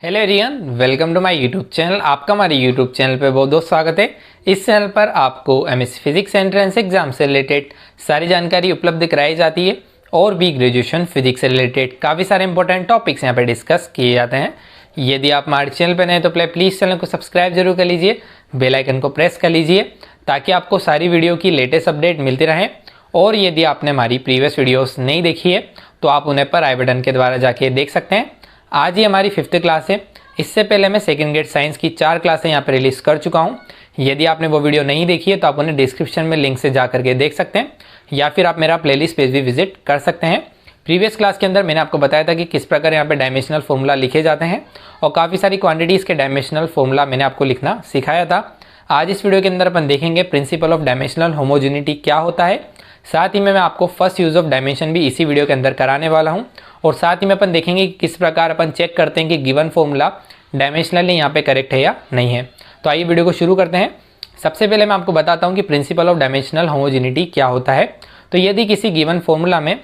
Hello everyone, welcome to my YouTube channel. आपका हमारे YouTube channel पे बहुत बहुत स्वागत है। इस चैनल पर आपको एमएससी फिजिक्स एंट्रेंस एग्जाम से रिलेटेड सारी जानकारी उपलब्ध कराई जाती है और भी ग्रेजुएशन फिजिक्स से रिलेटेड काफ़ी सारे इंपॉर्टेंट टॉपिक्स यहाँ पे डिस्कस किए जाते हैं। यदि आप हमारे चैनल पर नए तो प्लीज़ चैनल को सब्सक्राइब जरूर कर लीजिए, बेल आइकन को प्रेस कर लीजिए ताकि आपको सारी वीडियो की लेटेस्ट अपडेट मिलती रहे। और यदि आपने हमारी प्रीवियस वीडियोस नहीं देखी है तो आप उन्हें पर आई बटन के द्वारा जाके देख सकते हैं। आज ही हमारी 5th क्लास है। इससे पहले मैं सेकंड ग्रेड साइंस की 4 क्लासें यहाँ पर रिलीज़ कर चुका हूँ। यदि आपने वो वीडियो नहीं देखी है तो आप उन्हें डिस्क्रिप्शन में लिंक से जा करके देख सकते हैं या फिर आप मेरा प्लेलिस्ट पेज भी विजिट कर सकते हैं। प्रीवियस क्लास के अंदर मैंने आपको बताया था कि किस प्रकार यहाँ पे डायमेंशनल फॉर्मूला लिखे जाते हैं और काफ़ी सारी क्वांटिटीज़ के डायमेंशनल फॉर्मूला मैंने आपको लिखना सिखाया था। आज इस वीडियो के अंदर अपन देखेंगे प्रिंसिपल ऑफ डायमेंशनल होमोजेनिटी क्या होता है। साथ ही में मैं आपको फर्स्ट यूज़ ऑफ डायमेंशन भी इसी वीडियो के अंदर कराने वाला हूं और साथ ही में अपन देखेंगे कि किस प्रकार अपन चेक करते हैं कि गिवन फॉर्मूला डायमेंशनली यहाँ पे करेक्ट है या नहीं है। तो आइए वीडियो को शुरू करते हैं। सबसे पहले मैं आपको बताता हूँ कि प्रिंसिपल ऑफ डायमेंशनल होमोजेनिटी क्या होता है। तो यदि किसी गिवन फॉर्मूला में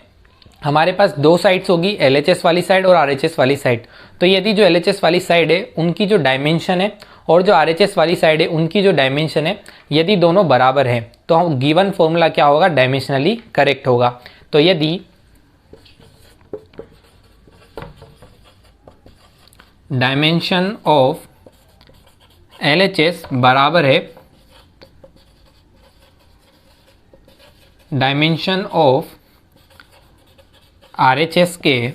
हमारे पास दो साइड्स होगी, LHS वाली साइड और RHS वाली साइड, तो यदि जो LHS वाली साइड है उनकी जो डायमेंशन है और जो RHS वाली साइड है उनकी जो डायमेंशन है, यदि दोनों बराबर हैं तो हम गिवन फॉर्मूला क्या होगा, डायमेंशनली करेक्ट होगा। तो यदि डायमेंशन ऑफ LHS बराबर है डायमेंशन ऑफ RHS के,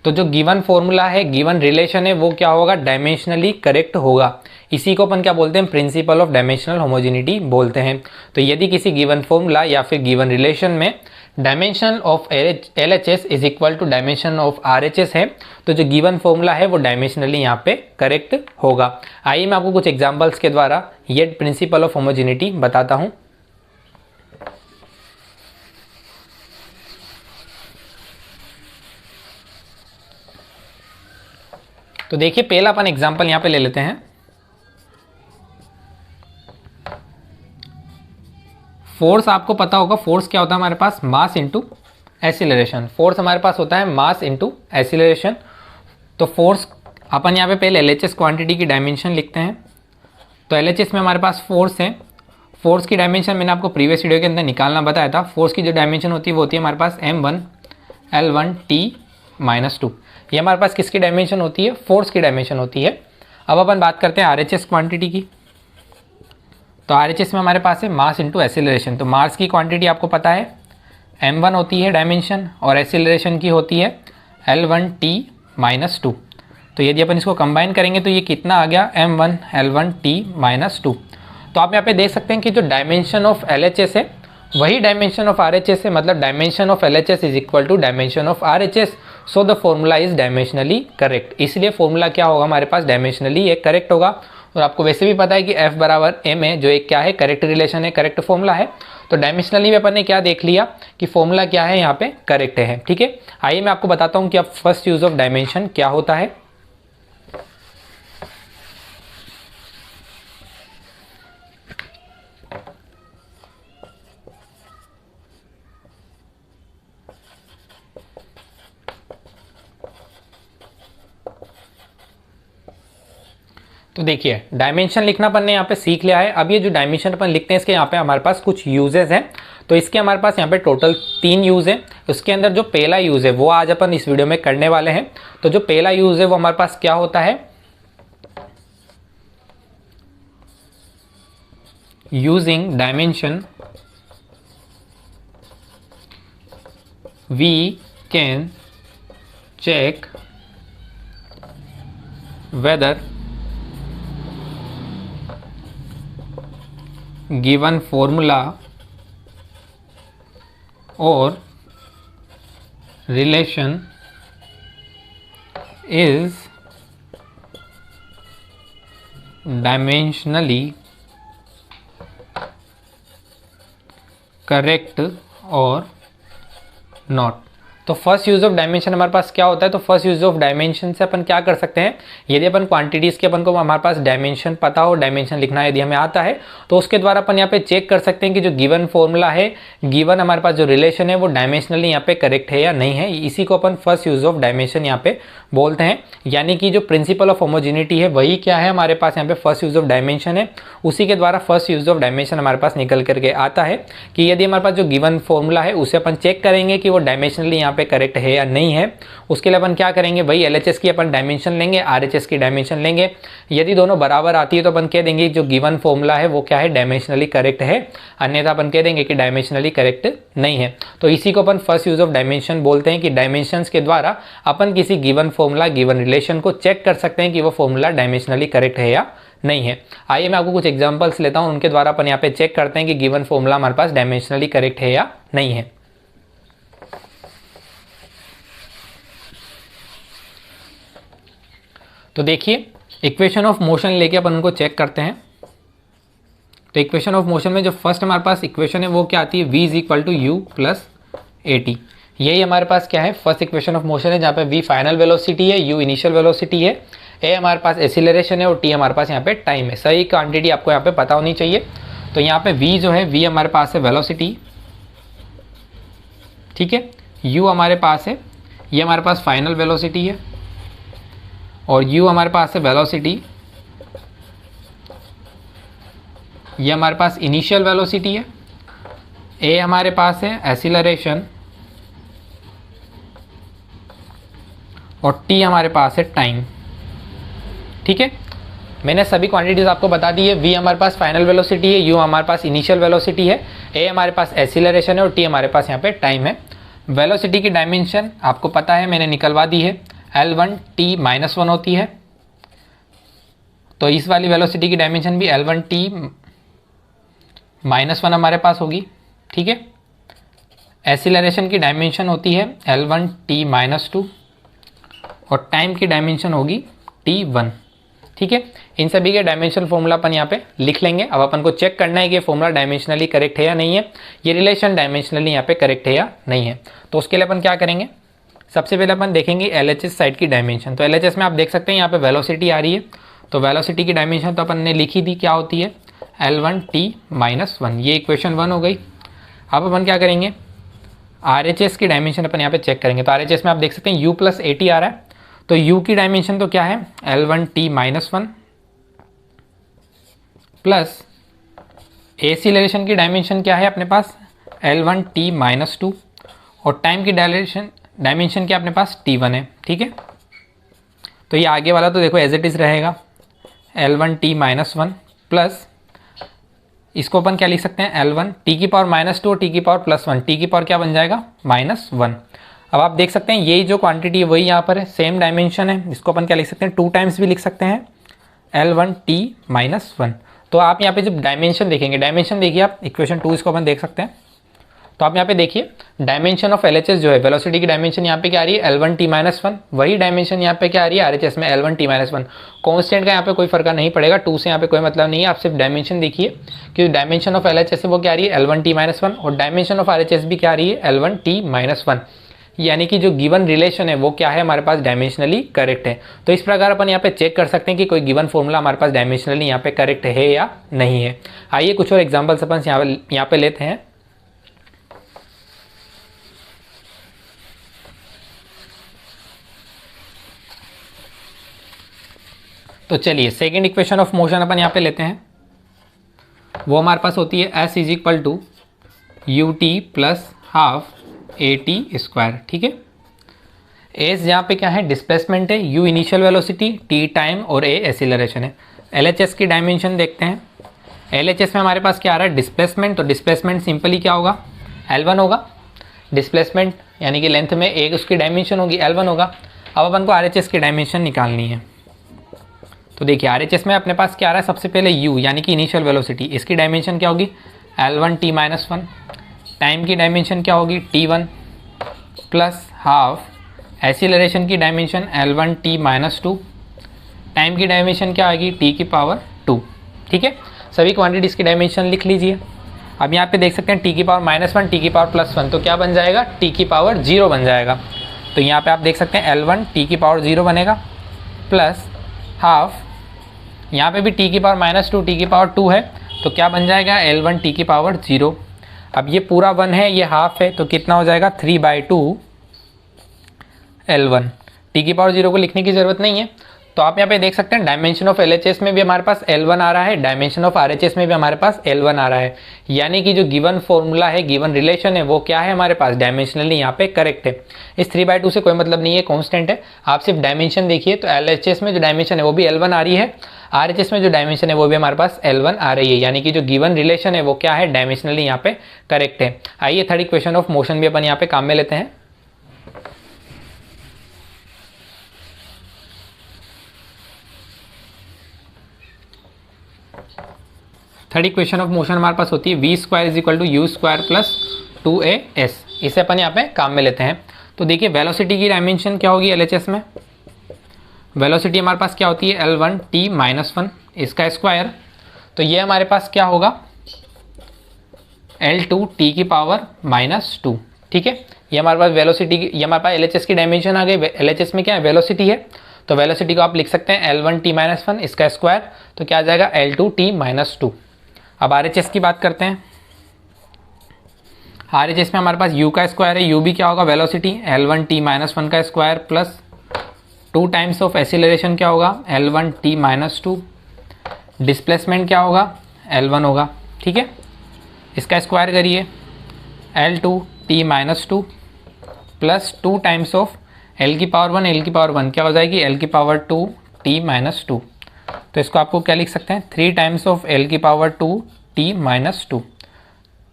तो जो गिवन फॉर्मूला है, गिवन रिलेशन है, वो क्या होगा, डायमेंशनली करेक्ट होगा। इसी को अपन क्या बोलते हैं, प्रिंसिपल ऑफ डायमेंशनल होमोजेनिटी बोलते हैं। तो यदि किसी गिवन फॉर्मूला या फिर गिवन रिलेशन में dimension of LHS is equal to dimension of RHS है तो जो गिवन फॉर्मूला है वो डायमेंशनली यहाँ पे करेक्ट होगा। आइए मैं आपको कुछ एग्जाम्पल्स के द्वारा ये प्रिंसिपल ऑफ होमोजेनिटी बताता हूँ। तो देखिए पहला अपन एग्जाम्पल यहाँ पे ले लेते हैं। फोर्स, आपको पता होगा फोर्स क्या होता है हमारे पास, मास इनटू एक्सीलरेशन। फोर्स हमारे पास होता है मास इनटू एक्सीलरेशन। तो फोर्स अपन यहाँ पे पहले LHS क्वांटिटी की डायमेंशन लिखते हैं। तो LHS में हमारे पास फोर्स है। फोर्स की डायमेंशन मैंने आपको प्रीवियस वीडियो के अंदर निकालना बताया था। फोर्स की जो डायमेंशन होती है वो होती है हमारे पास M1 L1 T-2। ये हमारे पास किसकी डायमेंशन होती है, फोर्स की डायमेंशन होती है। अब अपन बात करते हैं RHS क्वांटिटी की। तो RHS में हमारे पास है मास इनटू एक्सीलरेशन। तो मास की क्वांटिटी आपको पता है M1 होती है डायमेंशन और एक्सीलरेशन की होती है L1 T-2। तो यदि अपन इसको कंबाइन करेंगे तो ये कितना आ गया, M1 L1 T-2। तो आप यहाँ पे देख सकते हैं कि जो डायमेंशन ऑफ LHS है वही डायमेंशन ऑफ RHS है, मतलब dimension of LHS is equal to dimension of RHS। So the formula is dimensionally correct. इसलिए फॉर्मूला क्या होगा हमारे पास, डायमेंशनली ये करेक्ट होगा। और आपको वैसे भी पता है कि F बराबर M है, जो एक क्या है, करेक्ट रिलेशन है, करेक्ट फॉर्मूला है। तो डायमेंशनली में अपन ने क्या देख लिया कि फॉर्मूला क्या है, यहाँ पे करेक्ट है। ठीक है, आइए मैं आपको बताता हूँ कि अब फर्स्ट यूज ऑफ डायमेंशन क्या होता है। तो देखिए डायमेंशन लिखना अपन ने यहाँ पे सीख लिया है। अब ये जो डायमेंशन अपन लिखते हैं इसके यहाँ पे हमारे पास कुछ यूजेस हैं। तो इसके हमारे पास यहाँ पे टोटल 3 यूज है। उसके अंदर जो पहला यूज है वो आज अपन इस वीडियो में करने वाले हैं। तो जो पहला यूज है वो हमारे पास क्या होता है, using dimension we can check whether given formula or relation is dimensionally correct or not। तो फर्स्ट यूज ऑफ डायमेंशन हमारे पास क्या होता है, तो फर्स्ट यूज ऑफ डायमेंशन से अपन क्या कर सकते हैं, यदि अपन क्वांटिटीज़ के अपन को हमारे पास डायमेंशन पता हो, डायमेंशन लिखना यदि हमें आता है, तो उसके द्वारा अपन यहाँ पे चेक कर सकते हैं कि जो गिवन फॉर्मूला है, गिवन हमारे पास जो रिलेशन है वो डायमेंशनली यहाँ पे करेक्ट है या नहीं है। इसी को अपन फर्स्ट यूज ऑफ डायमेंशन यहाँ पे बोलते हैं। यानी कि जो प्रिंसिपल ऑफ होमोजेनिटी है वही क्या है हमारे पास यहाँ पे फर्स्ट यूज ऑफ डायमेंशन है। उसी के द्वारा फर्स्ट यूज ऑफ डायमेंशन हमारे पास निकल करके आता है कि यदि हमारे पास जो गिवन फॉर्मूला है उसे अपन चेक करेंगे कि वो डायमेंशनली यहाँ पे करेक्ट है या नहीं है। उसके लिए अपन क्या करेंगे, वही LHS की अपन डायमेंशन लेंगे, RHS की डायमेंशन लेंगे। यदि दोनों बराबर आती है तो अपन कह देंगे जो गिवन फॉर्मूला है वो क्या है, डायमेंशनली करेक्ट है, अन्यथा अपन कह देंगे कि डायमेंशनली करेक्ट नहीं है। तो इसी को अपन फर्स्ट यूज ऑफ डायमेंशन बोलते हैं कि डायमेंशंस के द्वारा अपन किसी गिवन फॉर्मूला, गिवन रिलेशन को चेक कर सकते हैं कि वो फॉर्मूला डायमेंशनली करेक्ट है या नहीं है। आइए मैं आपको कुछ एग्जांपल्स लेता हूं, उनके द्वारा अपन यहाँ पे चेक करते हैं कि गिवन फॉर्मूला हमारे पास डायमेंशनली करेक्ट है या नहीं है। तो देखिए इक्वेशन ऑफ मोशन लेके अपन उनको चेक करते हैं। तो इक्वेशन ऑफ मोशन में जो फर्स्ट हमारे पास इक्वेशन है वो क्या आती है, v is equal to u plus a t. यही हमारे पास क्या है, फर्स्ट इक्वेशन ऑफ मोशन है, जहाँ पे v फाइनल वेलोसिटी है, u इनिशियल वेलोसिटी है, a हमारे पास एक्सीलरेशन है और t हमारे पास यहाँ पे टाइम है। सही क्वांटिटी आपको यहाँ पे पता होनी चाहिए। तो यहाँ पे v जो है, v हमारे पास है वेलोसिटी, ठीक है, u हमारे पास है, ये हमारे पास फाइनल वेलोसिटी है, और u हमारे पास है वेलोसिटी, ये हमारे पास इनिशियल वेलोसिटी है, a हमारे पास है एक्सीलरेशन, और t हमारे पास है टाइम। ठीक है, मैंने सभी क्वांटिटीज आपको बता दी है। v हमारे पास फाइनल वेलोसिटी है, u हमारे पास इनिशियल वेलोसिटी है, a हमारे पास एक्सीलरेशन है और t हमारे पास यहाँ पे टाइम है। वेलोसिटी की डायमेंशन आपको पता है, मैंने निकलवा दी है, L1 t माइनस 1 होती है। तो इस वाली वेलोसिटी की डायमेंशन भी L1 t माइनस 1 हमारे पास होगी। ठीक है, एक्सीलरेशन की डायमेंशन होती है L1 t माइनस 2 और टाइम की डायमेंशन होगी t1। ठीक है, इन सभी के डायमेंशन फॉर्मूला अपन यहाँ पे लिख लेंगे। अब अपन को चेक करना है कि फॉर्मूला डायमेंशनली करेक्ट है या नहीं है, ये रिलेशन डायमेंशनली यहाँ पे करेक्ट है या नहीं है। तो उसके लिए अपन क्या करेंगे, सबसे पहले अपन देखेंगे LHS साइड की डायमेंशन। तो LHS में आप देख सकते हैं यहाँ पे वेलोसिटी आ रही है, तो वेलोसिटी की डायमेंशन तो अपन ने लिखी थी, क्या होती है, L1 t माइनस 1। ये इक्वेशन 1 हो गई। अब अपन क्या करेंगे, RHS की डायमेंशन अपन यहाँ पे चेक करेंगे। तो RHS में आप देख सकते हैं u प्लस AT आ रहा है, तो u की डायमेंशन तो क्या है, L1 t minus 1 plus acceleration की डायमेंशन क्या है अपने पास, L1 t माइनस 2 और टाइम की डायमेंशन क्या अपने पास t1 है। ठीक है, तो ये आगे वाला तो देखो एज इट इज रहेगा, L1 t माइनस 1 प्लस इसको अपन क्या लिख सकते हैं, L1 t की पावर माइनस 2 t की पावर प्लस 1, t की पावर क्या बन जाएगा, माइनस 1। अब आप देख सकते हैं यही जो क्वांटिटी है वही यहाँ पर है, सेम डायमेंशन है, इसको अपन क्या लिख सकते हैं, 2 टाइम्स भी लिख सकते हैं, L1 t माइनस 1। तो आप यहाँ पे जब डायमेंशन देखेंगे, डायमेंशन देखिए आप, इक्वेशन 2 इसको अपन देख सकते हैं। तो आप यहाँ पे देखिए डायमेंशन ऑफ LHS जो है, वेलोसिटी की डायमेंशन यहाँ पे क्या आ रही है, L1 t माइनस 1, वही डायमेंशन यहाँ पे क्या आ रही है RHS में, L1 t माइनस 1। कॉन्स्टेंट का यहाँ पे कोई फर्क नहीं पड़ेगा, 2 से यहाँ पे कोई मतलब नहीं है, आप सिर्फ डायमेंशन देखिए कि डायमेंशन ऑफ LHS है वो क्या आ रही है, L1 t माइनस 1, और डायमेंशन ऑफ RHS भी क्या आ रही है, L1 t माइनस 1। यानी कि जो गिवन रिलेशन है वो क्या है, हमारे पास डायमेंशनली करेक्ट है। तो इस प्रकार अपन यहाँ पे चेक कर सकते हैं कि कोई गिवन फॉर्मूला हमारे पास डायमेंशनली यहाँ पे करेक्ट है या नहीं है। आइए कुछ और एग्जाम्पल्स अपन यहाँ पे लेते हैं। तो चलिए सेकेंड इक्वेशन ऑफ मोशन अपन यहाँ पे लेते हैं, वो हमारे पास होती है S is equal to u t plus half a t square. ठीक है, एस जहाँ पे क्या है, डिस्प्लेसमेंट है, u initial velocity, t time और ए एक्सीलरेशन है। LHS की डायमेंशन देखते हैं। LHS में हमारे पास क्या आ रहा है, डिस्प्लेसमेंट। तो डिस्प्लेसमेंट सिंपली क्या होगा, L1 होगा, डिस्प्लेसमेंट यानी कि लेंथ में एक उसकी डायमेंशन होगी, L1 होगा। अब अपन को RHS की डायमेंशन निकालनी है। तो देखिए RHS में अपने पास क्या आ रहा है, सबसे पहले u यानी कि इनिशियल वेलोसिटी, इसकी डायमेंशन क्या होगी, L1 t माइनस 1। टाइम की डायमेंशन क्या होगी, t1 प्लस हाफ एक्सीलरेशन की dimension L1 t minus 2। Time की डायमेंशन क्या आएगी, t की पावर 2। ठीक है, सभी क्वांटिटीज़ की डायमेंशन लिख लीजिए। अब यहाँ पे देख सकते हैं टी की पावर -1 टी की पावर +1, तो क्या बन जाएगा, टी की पावर 0 बन जाएगा। तो यहाँ पे आप देख सकते हैं L1 टी की पावर 0 बनेगा प्लस हाफ, यहाँ पे भी टी की पावर -2 टी की पावर 2 है, तो क्या बन जाएगा L1 टी की पावर 0। अब ये पूरा 1 है, ये हाफ है, तो कितना हो जाएगा 3/2 L1। टी की पावर 0 को लिखने की ज़रूरत नहीं है। तो आप यहाँ पे देख सकते हैं डायमेंशन ऑफ LHS में भी हमारे पास L1 आ रहा है, डायमेंशन ऑफ RHS में भी हमारे पास L1 आ रहा है, यानी कि जो गिवन फॉर्मूला है, गिवन रिलेशन है, वो क्या है हमारे पास, डायमेंशनली यहाँ पे करेक्ट है। इस 3/2 से कोई मतलब नहीं है, कॉन्स्टेंट है। आप सिर्फ डायमेंशन देखिए, तो LHS में जो डायमेंशन है वो भी L1 आ रही है, RHS में जो डायमेंशन है वो भी हमारे पास L1 आ रही है, यानी कि जो गिवन रिलेशन है वो क्या है, डायमेंशनली यहाँ पे करेक्ट है। आइए थर्ड इक्वेशन ऑफ मोशन भी अपन यहाँ पे काम में लेते हैं। थर्ड इक्वेशन ऑफ मोशन हमारे पास होती है v² = u² + 2as। इसे अपन यहाँ पे काम में लेते हैं। तो देखिए वेलोसिटी की डायमेंशन क्या होगी LHS में, वेलोसिटी हमारे पास क्या होती है L1 t -1 इसका स्क्वायर, तो ये हमारे पास क्या होगा L2 t की पावर -2। ठीक है, ये हमारे पास वेलोसिटी की, ये हमारे पास LHS की डायमेंशन आ गई। LHS में क्या है, वेलोसिटी है, तो वेलोसिटी को आप लिख सकते हैं L1 t -1 इसका स्क्वायर, तो क्या आ जाएगा L2 t -2। अब RHS की बात करते हैं। RHS में हमारे पास u का स्क्वायर है, u भी क्या होगा, वेलोसिटी L1 t -1 का square plus 2 times of acceleration क्या होगा L1 t -2, डिस्प्लेसमेंट क्या होगा L1 होगा। ठीक है, इसका स्क्वायर करिए L2 t -2 plus 2 times of L की पावर 1, L की पावर 1 क्या हो जाएगी L की पावर 2 t -2, तो इसको आपको क्या लिख सकते हैं 3 टाइम्स ऑफ L की पावर 2 t -2।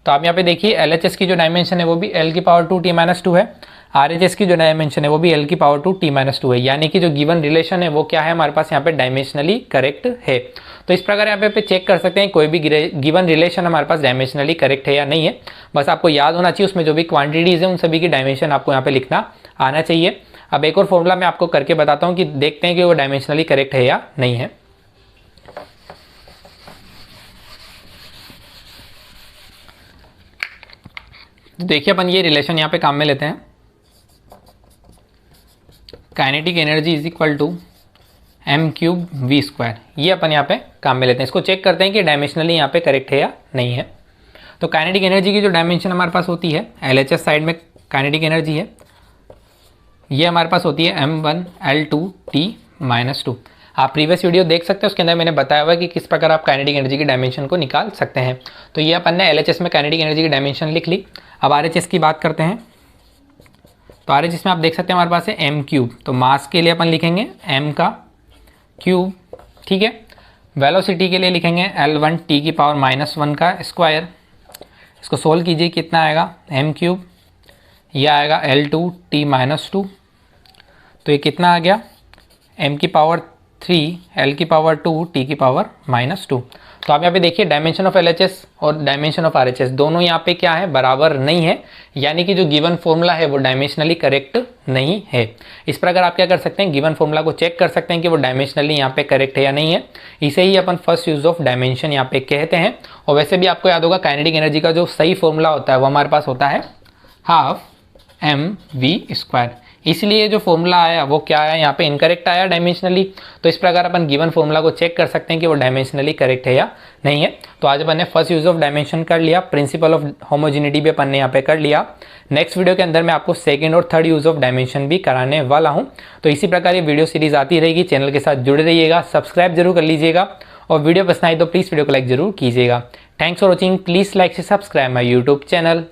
तो आप यहाँ पे देखिए LHS की जो डायमेंशन है वो भी L की पावर 2 t -2 है, RHS की जो डायमेंशन है वो भी L की पावर 2 t -2 है, यानी कि जो गिवन रिलेशन है वो क्या है हमारे पास यहाँ पे डायमेंशनली करेक्ट है। तो इस प्रकार यहाँ पे चेक कर सकते हैं कोई भी गिवन रिलेशन हमारे पास डायमेंशनली करेक्ट है या नहीं है। बस आपको याद होना चाहिए उसमें जो भी क्वांटिटीज़ है उन सभी की डायमेंशन आपको यहाँ पे लिखना आना चाहिए। अब एक और फॉर्मूला मैं आपको करके बताता हूँ कि देखते हैं कि वो डायमेंशनली करेक्ट है या नहीं है। देखिए अपन ये रिलेशन यहाँ पे काम में लेते हैं, काइनेटिक एनर्जी = m³ v², ये अपन यहाँ पे काम में लेते हैं। इसको चेक करते हैं कि डायमेंशनली यहाँ पे करेक्ट है या नहीं है। तो काइनेटिक एनर्जी की जो डायमेंशन हमारे पास होती है LHS साइड में काइनेटिक एनर्जी है, ये हमारे पास होती है m1 L2 t -2। आप प्रीवियस वीडियो देख सकते हैं, उसके अंदर मैंने बताया हुआ है कि किस प्रकार आप काइनेटिक एनर्जी की डायमेंशन को निकाल सकते हैं। तो ये अपन ने LHS में काइनेटिक एनर्जी की डायमेंशन लिख ली। अब RHS की बात करते हैं। तो RHS में आप देख सकते हैं हमारे पास है m³, तो मास के लिए अपन लिखेंगे m का क्यूब। ठीक है, वेलोसिटी के लिए लिखेंगे L1 t की पावर -1 का स्क्वायर। इसको सोल्व कीजिए, कितना आएगा m³, यह आएगा L2 t -2, तो ये कितना आ गया m की पावर 3 L की पावर 2 t की पावर -2। तो आप यहाँ पे देखिए डायमेंशन ऑफ LHS और डायमेंशन ऑफ RHS दोनों यहाँ पे क्या है, बराबर नहीं है, यानी कि जो गिवन फॉर्मूला है वो डायमेंशनली करेक्ट नहीं है। इस प्रकार आप क्या कर सकते हैं, गिवन फॉर्मूला को चेक कर सकते हैं कि वो डायमेंशनली यहाँ पे करेक्ट है या नहीं है। इसे ही अपन फर्स्ट यूज ऑफ डायमेंशन यहाँ पे कहते हैं। और वैसे भी आपको याद होगा काइनेटिक एनर्जी का जो सही फॉर्मूला होता है वो हमारे पास होता है ½ mv², इसलिए जो फॉर्मूला आया वो क्या आया, यहाँ पे इनकरेक्ट आया डायमेंशनली। तो इस प्रकार अपन गिवन फॉर्मूला को चेक कर सकते हैं कि वो डायमेंशनली करेक्ट है या नहीं है। तो आज अपन ने फर्स्ट यूज ऑफ डायमेंशन कर लिया, प्रिंसिपल ऑफ होमोजेनिटी भी अपन ने यहाँ पे कर लिया। नेक्स्ट वीडियो के अंदर मैं आपको सेकंड और थर्ड यूज ऑफ डायमेंशन भी कराने वाला हूँ। तो इसी प्रकार ये वीडियो सीरीज आती रहेगी, चैनल के साथ जुड़े रहिएगा, सब्सक्राइब जरूर कर लीजिएगा और वीडियो पसंद आई तो प्लीज़ वीडियो को लाइक जरूर कीजिएगा। Thanks for watching, please like से सब्सक्राइब माई यूट्यूब चैनल।